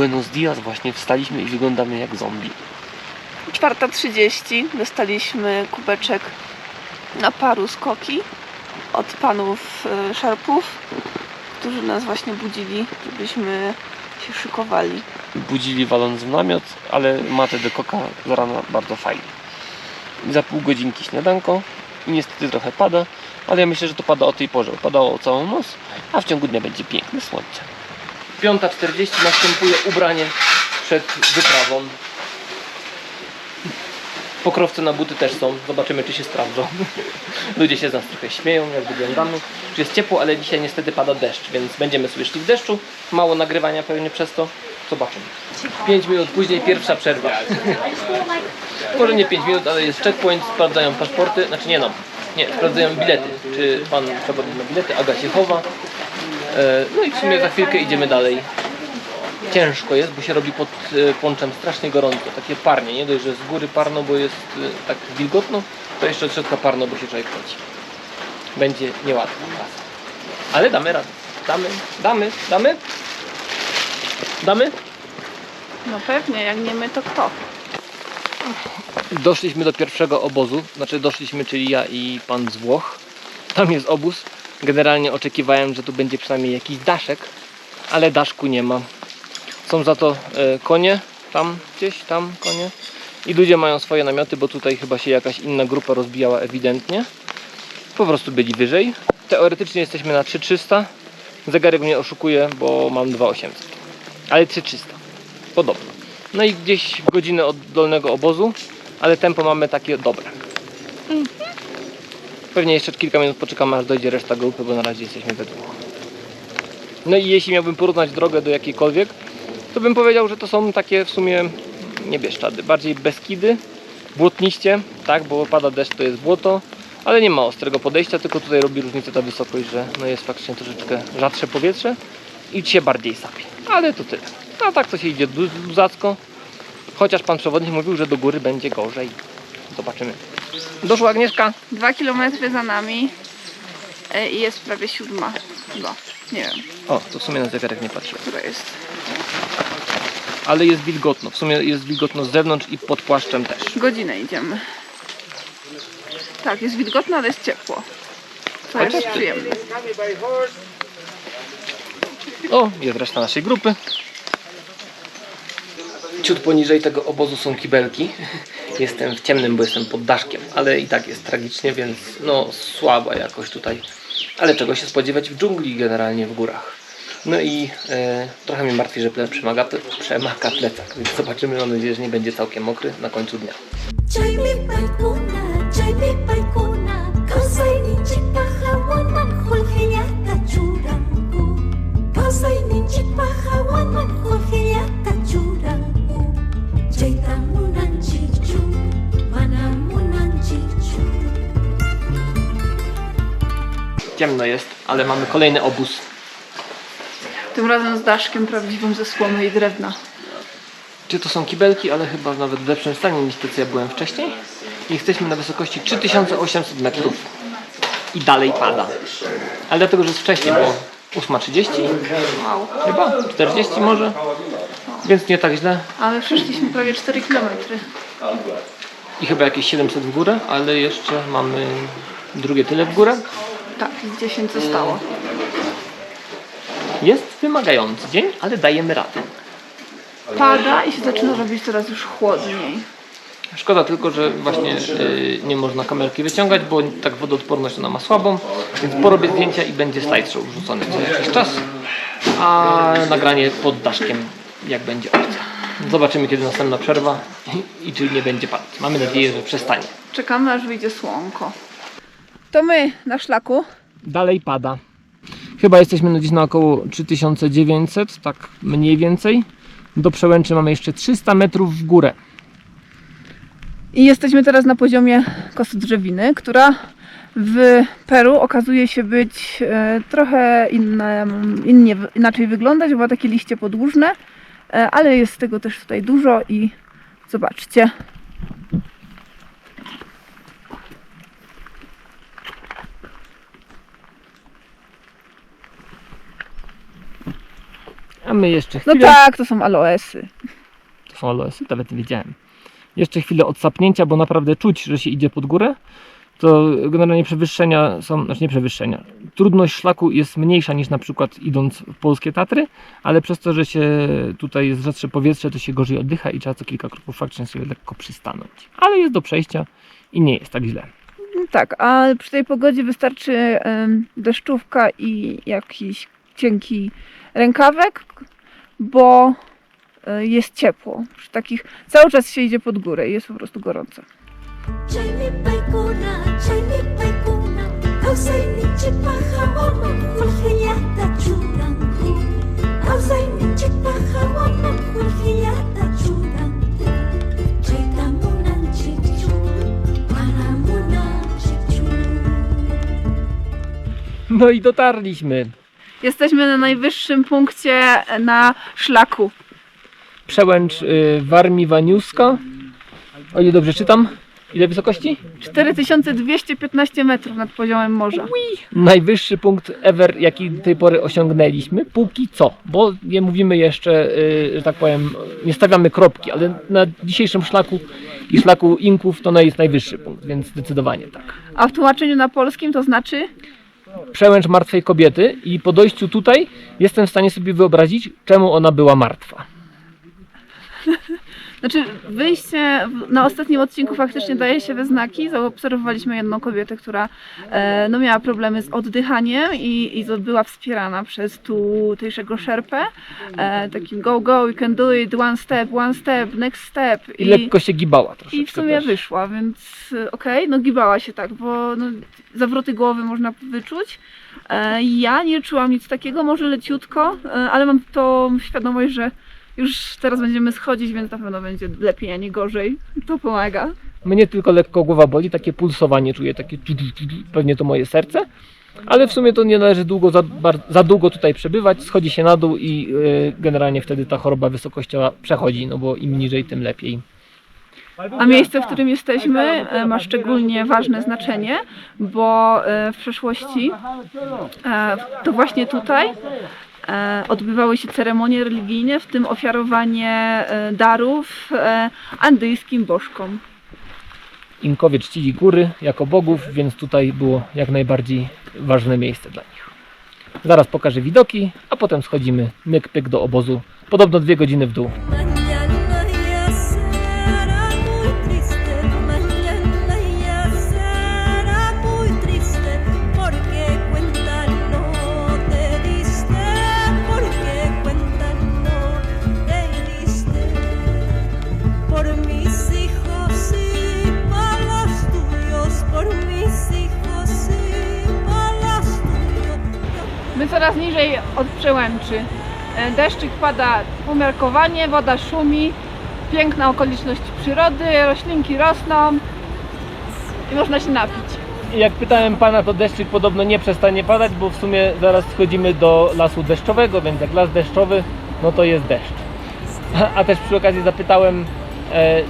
Buenos dias, właśnie wstaliśmy i wyglądamy jak zombie. 4:30 dostaliśmy kubeczek naparu z koki od panów szarpów, którzy nas właśnie budzili, żebyśmy się szykowali. Budzili waląc w namiot, ale matę de coca z rana bardzo fajnie. Za pół godzinki śniadanko i niestety trochę pada, ale ja myślę, że to pada o tej porze. Padało całą noc, a w ciągu dnia będzie piękne słońce. 5:40 następuje ubranie przed wyprawą. Pokrowce na buty też są. Zobaczymy, czy się sprawdzą. Ludzie się z nas trochę śmieją, jak wyglądamy. Już jest ciepło, ale dzisiaj niestety pada deszcz, więc będziemy sobie szli w deszczu. Mało nagrywania pewnie przez to. Zobaczymy. 5 minut później pierwsza przerwa. Może nie 5 minut, ale jest checkpoint. Sprawdzają paszporty. Znaczy nie, sprawdzają bilety. Czy pan przewodnik ma bilety? Aga się chowa. No i w sumie za chwilkę idziemy dalej. Ciężko jest, bo się robi pod ponczem strasznie gorąco, takie parnie, nie dość, że z góry parno, bo jest tak wilgotno, to jeszcze od środka parno, bo się człowiek chodzi. Będzie niełatwa praca. Ale damy radę. Damy? No pewnie, jak nie my, to kto? Doszliśmy do pierwszego obozu, czyli ja i pan z Włoch. Tam jest obóz. Generalnie oczekiwałem, że tu będzie przynajmniej jakiś daszek, ale daszku nie ma. Są za to konie, tam konie. I ludzie mają swoje namioty, bo tutaj chyba się jakaś inna grupa rozbijała ewidentnie. Po prostu byli wyżej. Teoretycznie jesteśmy na 3300. Zegarek mnie oszukuje, bo mam 2800. Ale 3300. Podobno. No i gdzieś w godzinę od dolnego obozu, ale tempo mamy takie dobre. Pewnie jeszcze kilka minut poczekamy, aż dojdzie reszta grupy, bo na razie jesteśmy we dwóch. No i jeśli miałbym porównać drogę do jakiejkolwiek, to bym powiedział, że to są takie w sumie nie Bieszczady, bardziej Beskidy, błotniście, tak, bo pada deszcz, to jest błoto, ale nie ma ostrego podejścia, tylko tutaj robi różnicę ta wysokość, że no jest faktycznie troszeczkę rzadsze powietrze i się bardziej sapie, ale to tyle. A tak to się idzie luzacko, chociaż pan przewodnik mówił, że do góry będzie gorzej. Zobaczymy. Doszła Agnieszka. 2 km za nami i jest prawie 7. Chyba, nie wiem, O, to w sumie na zegarek nie patrzę. która jest. Ale jest wilgotno, w sumie jest wilgotno z zewnątrz i pod płaszczem też. Godzinę idziemy. Tak, jest wilgotno, ale jest ciepło. To jest przyjemne. O, jest reszta naszej grupy. Ciut poniżej tego obozu są kibelki. Jestem w ciemnym, bo jestem pod daszkiem, ale i tak jest tragicznie, więc no słaba jakoś tutaj. Ale czego się spodziewać w dżungli, generalnie w górach. No i trochę mnie martwi, że przemaka plecak, więc zobaczymy, mam nadzieję, że nie będzie całkiem mokry na końcu dnia. Ciemno jest, ale mamy kolejny obóz. Tym razem z daszkiem prawdziwym ze słomy i drewna. Czy to są kibelki, ale chyba nawet w lepszym stanie niż te, co ja byłem wcześniej. I jesteśmy na wysokości 3800 metrów. I dalej pada. Ale dlatego, że jest wcześniej, bo 8:30. Wow. Chyba 40 może. Więc nie tak źle. Ale przeszliśmy prawie 4 km. I chyba jakieś 700 w górę, ale jeszcze mamy drugie tyle w górę. Tak, z 10 zostało. Jest wymagający dzień, ale dajemy radę. Pada i się zaczyna robić coraz już chłodniej. Szkoda tylko, że właśnie nie można kamerki wyciągać, bo tak wodoodporność ona ma słabą, więc porobię zdjęcia i będzie slideshow wrzucony co jakiś czas, a nagranie pod daszkiem, jak będzie opcja. Zobaczymy, kiedy następna przerwa i czy nie będzie padać. Mamy nadzieję, że przestanie. Czekamy, aż wyjdzie słonko. To my na szlaku. Dalej pada. Chyba jesteśmy gdzieś na około 3900, tak mniej więcej. Do Przełęczy mamy jeszcze 300 metrów w górę. I jesteśmy teraz na poziomie Kosodrzewiny, która w Peru okazuje się być trochę inaczej wyglądać, bo ma takie liście podłużne, ale jest tego też tutaj dużo i zobaczcie. A my jeszcze No chwilę... tak, to są aloesy. To są aloesy, nawet nie wiedziałem. Jeszcze chwilę odsapnięcia, bo naprawdę czuć, że się idzie pod górę. To generalnie przewyższenia są, znaczy nie przewyższenia. Trudność szlaku jest mniejsza niż na przykład idąc w polskie Tatry, ale przez to, że się tutaj jest rzadsze powietrze, to się gorzej oddycha i trzeba co kilka kroków faktycznie sobie lekko przystanąć. Ale jest do przejścia i nie jest tak źle. No tak, a przy tej pogodzie wystarczy deszczówka i jakiś cienki rękawek, bo jest ciepło. Przy takich cały czas się idzie pod górę i jest po prostu gorąco. No i dotarliśmy. Jesteśmy na najwyższym punkcie na szlaku. Przełęcz Warmiwa-Niuska. O ile dobrze czytam. Ile wysokości? 4215 metrów nad poziomem morza. Najwyższy punkt ever, jaki do tej pory osiągnęliśmy, póki co, bo nie mówimy jeszcze, że tak powiem, nie stawiamy kropki, ale na dzisiejszym szlaku i szlaku Inków to jest najwyższy punkt, więc zdecydowanie tak. A w tłumaczeniu na polskim to znaczy? Przełęcz martwej kobiety i po dojściu tutaj jestem w stanie sobie wyobrazić, czemu ona była martwa. Znaczy wyjście na ostatnim odcinku faktycznie daje się we znaki. Zaobserwowaliśmy jedną kobietę, która no, miała problemy z oddychaniem i była wspierana przez tutejszego szerpę. Takim go, go, you can do it, one step, next step. I lekko się gibała troszeczkę. I w sumie też. wyszła, więc okej, no gibała się tak, bo no, zawroty głowy można wyczuć. Ja nie czułam nic takiego, może leciutko, ale mam tą świadomość, że już teraz będziemy schodzić, więc na pewno będzie lepiej, a nie gorzej. To pomaga. Mnie tylko lekko głowa boli, takie pulsowanie czuję, takie pewnie to moje serce, ale w sumie to nie należy za długo tutaj przebywać, schodzi się na dół i generalnie wtedy ta choroba wysokościowa przechodzi, no bo im niżej, tym lepiej. A miejsce, w którym jesteśmy, ma szczególnie ważne znaczenie, bo w przeszłości to właśnie tutaj odbywały się ceremonie religijne, w tym ofiarowanie darów andyjskim bożkom. Inkowie czcili góry jako bogów, więc tutaj było jak najbardziej ważne miejsce dla nich. Zaraz pokażę widoki, a potem schodzimy myk pyk do obozu. Podobno 2 godziny w dół. My coraz niżej od przełęczy. Deszczyk pada umiarkowanie, woda szumi, piękna okoliczność przyrody, roślinki rosną i można się napić. I jak pytałem pana, to deszczyk podobno nie przestanie padać, bo w sumie zaraz schodzimy do lasu deszczowego, więc jak las deszczowy, no to jest deszcz. A też przy okazji zapytałem,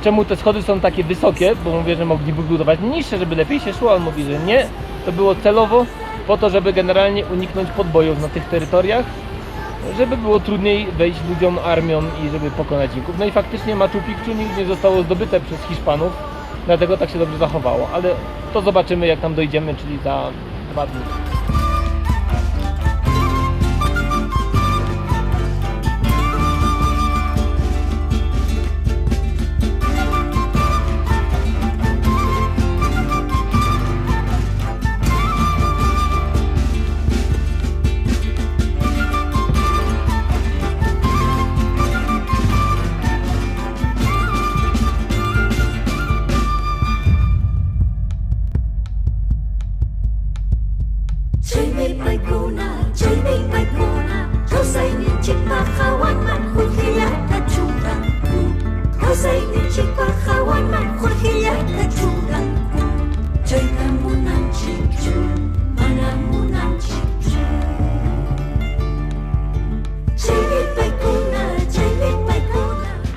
czemu te schody są takie wysokie, bo mówię, że mogliby budować niższe, żeby lepiej się szło. On mówi, że nie, to było celowo po to, żeby generalnie uniknąć podbojów na tych terytoriach, żeby było trudniej wejść ludziom, armiom i żeby pokonać Inków. No i faktycznie Machu Picchu nigdy nie zostało zdobyte przez Hiszpanów, dlatego tak się dobrze zachowało, ale to zobaczymy, jak tam dojdziemy, czyli za 2 dni.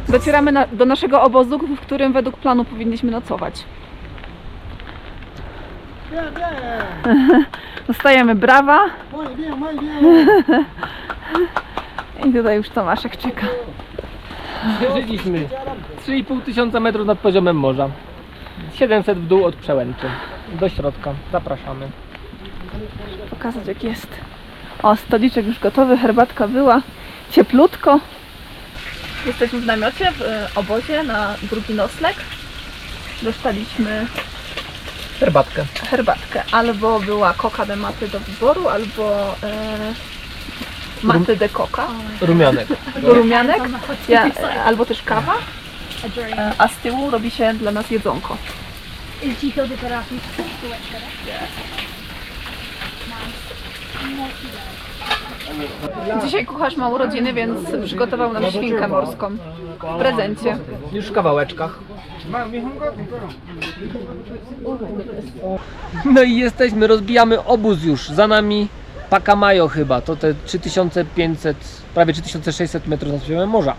Docieramy do naszego obozu, w którym według planu powinniśmy nocować. Dostajemy brawa. I tutaj już Tomaszek czeka. Zjeździliśmy 3500 metrów nad poziomem morza. 700 w dół od Przełęczy. Do środka. Zapraszamy. Pokazać jak jest. O, stoliczek już gotowy, herbatka była. Cieplutko. Jesteśmy w namiocie, w obozie na drugi nocleg. Dostaliśmy herbatkę. Albo była coca de mate do wyboru, albo mate de coca. Rumianek. Rumianek. Albo też kawa. A z tyłu robi się dla nas jedzonko. El chico de Caracas. Dzisiaj kucharz ma urodziny, więc przygotował nam świnkę morską w prezencie. Już w kawałeczkach. No i jesteśmy, rozbijamy obóz już. Za nami Pacamayo chyba. To te 3500, prawie 3600 metrów nad poziomem morza.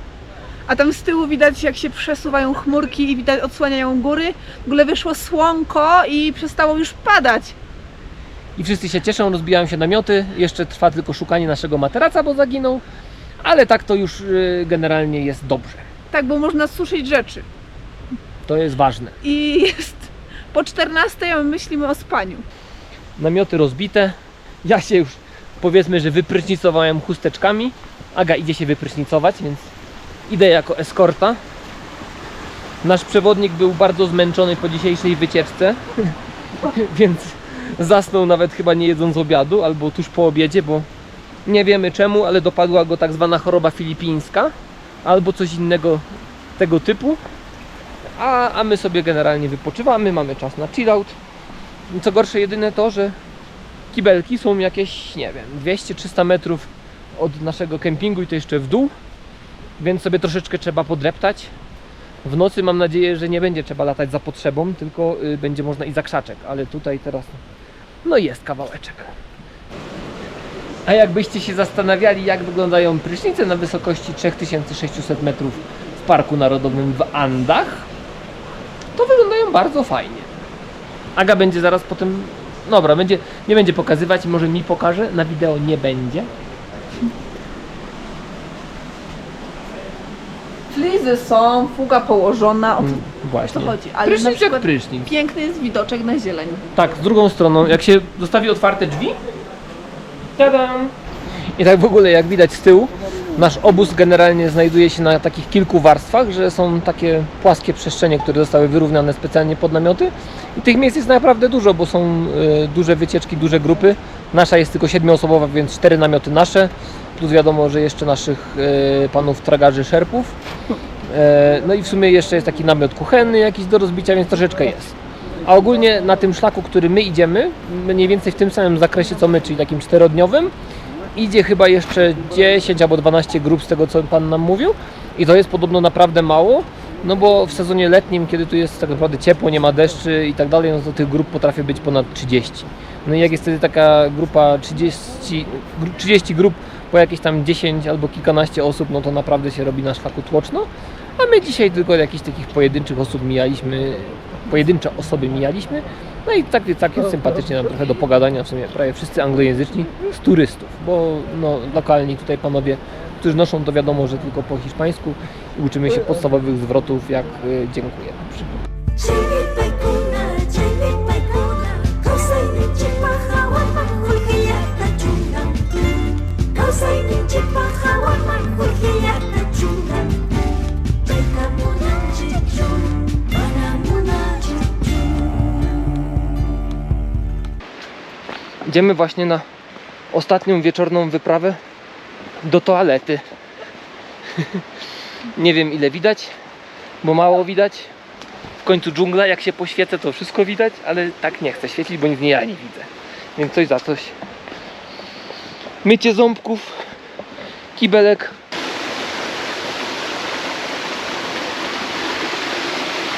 A tam z tyłu widać jak się przesuwają chmurki i widać odsłaniają góry. W ogóle wyszło słonko i przestało już padać. I wszyscy się cieszą, rozbijają się namioty. Jeszcze trwa tylko szukanie naszego materaca, bo zaginął. Ale tak to już generalnie jest dobrze. Tak, bo można suszyć rzeczy. To jest ważne. I jest po 14, a my myślimy o spaniu. Namioty rozbite. Ja się już, powiedzmy, że wyprysznicowałem chusteczkami. Aga idzie się wyprysznicować, więc idę jako eskorta. Nasz przewodnik był bardzo zmęczony po dzisiejszej wycieczce, więc zasnął nawet chyba nie jedząc obiadu, albo tuż po obiedzie, bo nie wiemy czemu, ale dopadła go tak zwana choroba filipińska, albo coś innego tego typu. A my sobie generalnie wypoczywamy, mamy czas na chill out. Co gorsze, jedyne to, że kibelki są jakieś, nie wiem, 200-300 metrów od naszego kempingu i to jeszcze w dół, więc sobie troszeczkę trzeba podreptać. W nocy mam nadzieję, że nie będzie trzeba latać za potrzebą, tylko będzie można i za krzaczek, ale tutaj teraz no jest kawałeczek. A jakbyście się zastanawiali, jak wyglądają prysznice na wysokości 3600 metrów w Parku Narodowym w Andach, to wyglądają bardzo fajnie. Aga będzie zaraz potem, dobra, nie będzie pokazywać, może mi pokaże, na wideo nie będzie. Flizy są, fuga położona, o to Właśnie. chodzi. Ale Prysznic na jak przykład prysznic. piękny jest widoczek na zieleń. Tak, z drugą stroną, jak się zostawi otwarte drzwi, tadam! I tak w ogóle jak widać z tyłu, nasz obóz generalnie znajduje się na takich kilku warstwach, że są takie płaskie przestrzenie, które zostały wyrównane specjalnie pod namioty. I tych miejsc jest naprawdę dużo, bo są duże wycieczki, duże grupy. Nasza jest tylko 7-osobowa, więc 4 namioty nasze, plus wiadomo, że jeszcze naszych panów tragarzy, szerpów. No i w sumie jeszcze jest taki namiot kuchenny jakiś do rozbicia, więc troszeczkę jest. A ogólnie na tym szlaku, który my idziemy, mniej więcej w tym samym zakresie co my, czyli takim 4-dniowym, idzie chyba jeszcze 10 albo 12 grup z tego, co pan nam mówił. I to jest podobno naprawdę mało, no bo w sezonie letnim, kiedy tu jest tak naprawdę ciepło, nie ma deszczy i tak dalej, no to tych grup potrafi być ponad 30. No i jak jest wtedy taka grupa 30 grup po jakieś tam 10 albo kilkanaście osób, no to naprawdę się robi na szlaku tłoczno. A my dzisiaj tylko jakichś takich pojedynczych osób mijaliśmy, pojedyncze osoby mijaliśmy. No i tak sympatycznie nam trochę do pogadania, w sumie prawie wszyscy anglojęzyczni z turystów, bo no, lokalni tutaj panowie, którzy noszą to wiadomo, że tylko po hiszpańsku i uczymy się podstawowych zwrotów jak dziękuję na przykład. Idziemy właśnie na ostatnią wieczorną wyprawę do toalety. Nie wiem ile widać, bo mało widać. W końcu dżungla, jak się poświecę, to wszystko widać, ale tak nie chcę świecić, bo nic ja nie widzę. Więc coś za coś. Mycie ząbków, kibelek.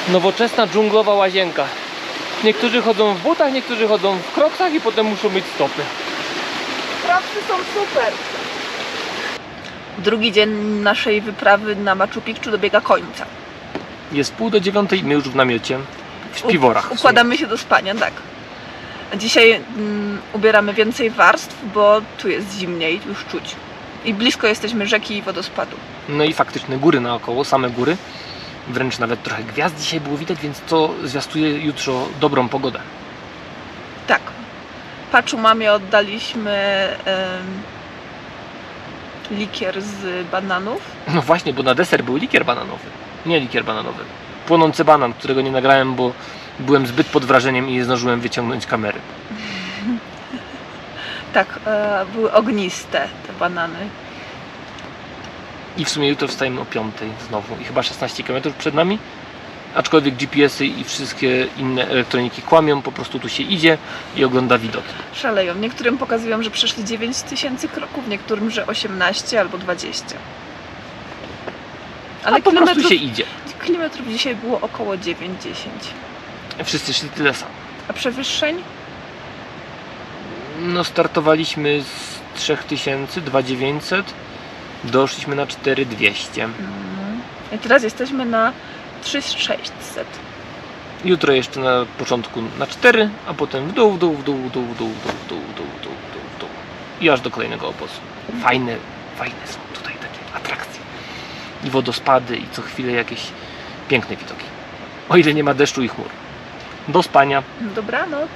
Nowoczesna dżunglowa łazienka. Niektórzy chodzą w butach, niektórzy chodzą w kroksach i potem muszą myć stopy. Kroksy są super. Drugi dzień naszej wyprawy na Machu Picchu dobiega końca. Jest 8:30, my już w namiocie, w śpiworach. Układamy się do spania, tak. Dzisiaj ubieramy więcej warstw, bo tu jest zimniej, już czuć. I blisko jesteśmy rzeki i wodospadu. No i faktycznie góry naokoło, same góry. Wręcz nawet trochę gwiazd dzisiaj było widać, więc to zwiastuje jutro dobrą pogodę. Tak. Paczu mamie oddaliśmy likier z bananów. No właśnie, bo na deser był likier bananowy. Nie likier bananowy. Płonący banan, którego nie nagrałem, bo byłem zbyt pod wrażeniem i nie zdążyłem wyciągnąć kamery. Tak, były ogniste te banany. I w sumie jutro wstajemy o 5 znowu i chyba 16 km przed nami. Aczkolwiek GPS-y i wszystkie inne elektroniki kłamią, po prostu tu się idzie i ogląda widoki. Szaleją. Niektórym pokazują, że przeszli 9000 kroków, niektórym, że 18 albo 20. Ale A po prostu się idzie. kilometrów dzisiaj było około 9-10. Wszyscy szli tyle samo. A przewyższeń? No startowaliśmy z 3000, 2900, doszliśmy na 4200. I teraz jesteśmy na 3600. Jutro jeszcze na początku na 4, a potem w dół, w dół, w dół, w dół, w dół, w dół, w dół, w dół, w dół, w dół, w dół. I aż do kolejnego obozu. Fajne są tutaj takie atrakcje. I wodospady, i co chwilę jakieś piękne widoki. O ile nie ma deszczu i chmur. Do spania. Dobranoc.